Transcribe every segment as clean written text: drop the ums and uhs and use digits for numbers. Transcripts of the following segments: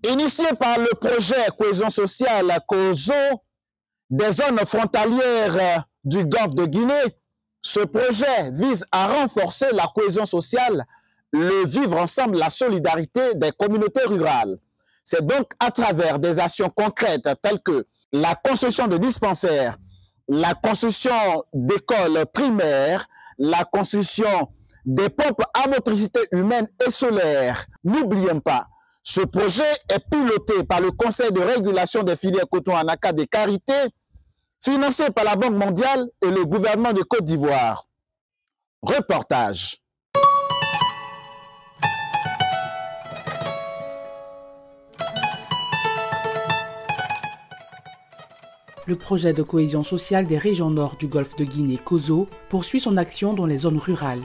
Initié par le projet Cohésion sociale COSO des zones frontalières du Golfe de Guinée, ce projet vise à renforcer la cohésion sociale, le vivre ensemble, la solidarité des communautés rurales. C'est donc à travers des actions concrètes telles que la construction de dispensaires, la construction d'écoles primaires, la construction des pompes à motricité humaine et solaire. N'oublions pas, ce projet est piloté par le Conseil de régulation des filières coton Anaka des Carités, financé par la Banque mondiale et le gouvernement de Côte d'Ivoire. Reportage. Le projet de cohésion sociale des régions nord du golfe de Guinée, COSO, poursuit son action dans les zones rurales.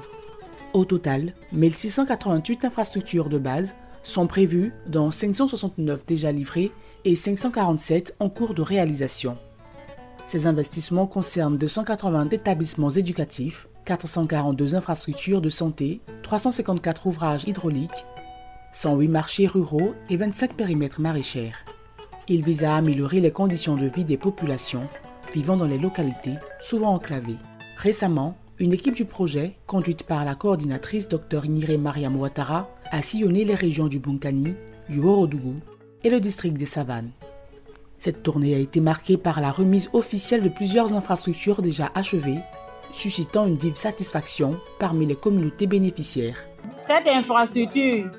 Au total, 1688 infrastructures de base sont prévues, dont 569 déjà livrées et 547 en cours de réalisation. Ces investissements concernent 280 établissements éducatifs, 442 infrastructures de santé, 354 ouvrages hydrauliques, 108 marchés ruraux et 25 périmètres maraîchers. Il vise à améliorer les conditions de vie des populations vivant dans les localités, souvent enclavées. Récemment, une équipe du projet, conduite par la coordinatrice Dr Niré Mariam Ouattara, a sillonné les régions du Bunkani, du Horodougou et le district des Savanes. Cette tournée a été marquée par la remise officielle de plusieurs infrastructures déjà achevées, suscitant une vive satisfaction parmi les communautés bénéficiaires. Cette infrastructure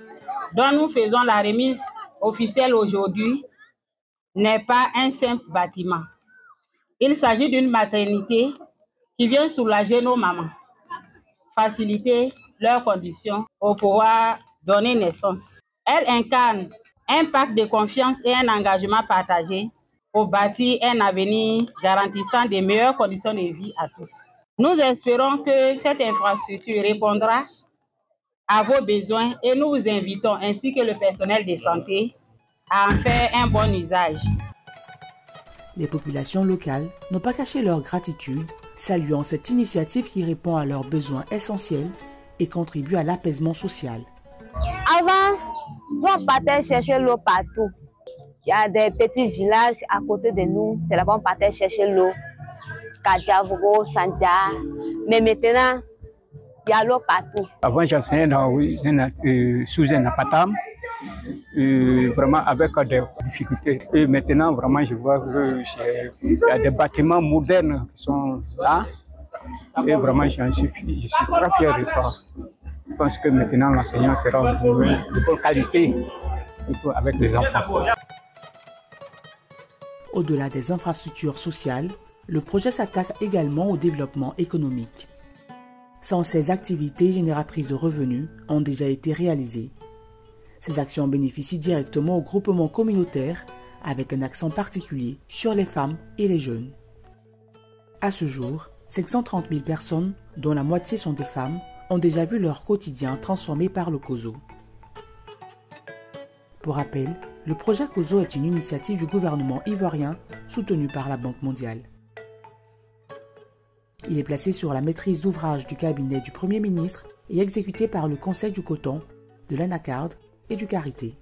dont nous faisons la remise officielle aujourd'hui n'est pas un simple bâtiment. Il s'agit d'une maternité qui vient soulager nos mamans, faciliter leurs conditions pour pouvoir donner naissance. Elle incarne un pacte de confiance et un engagement partagé pour bâtir un avenir garantissant de meilleures conditions de vie à tous. Nous espérons que cette infrastructure répondra à vos besoins et nous vous invitons, ainsi que le personnel de santé, à en faire un bon usage. Les populations locales n'ont pas caché leur gratitude, saluant cette initiative qui répond à leurs besoins essentiels et contribue à l'apaisement social. Avant, nous on partait chercher l'eau partout. Il y a des petits villages à côté de nous, c'est là qu'on partait chercher l'eau. Kadjavogo, Sandja. Mais maintenant, il y a l'eau partout. Avant, j'enseignais sous un apatam, vraiment avec des difficultés. Et maintenant, vraiment, je vois qu'il y a des bâtiments modernes qui sont là. Et vraiment, je suis très fier de ça. Je pense que maintenant, l'enseignant sera de bonne qualité avec les enfants. Au-delà des infrastructures sociales, le projet s'attaque également au développement économique. 116 activités génératrices de revenus ont déjà été réalisées. Ces actions bénéficient directement aux groupements communautaires avec un accent particulier sur les femmes et les jeunes. À ce jour, 530 000 personnes, dont la moitié sont des femmes, ont déjà vu leur quotidien transformé par le COSO. Pour rappel, le projet COSO est une initiative du gouvernement ivoirien soutenue par la Banque mondiale. Il est placé sur la maîtrise d'ouvrage du cabinet du Premier ministre et exécuté par le Conseil du coton, de l'Anacarde et du Carité.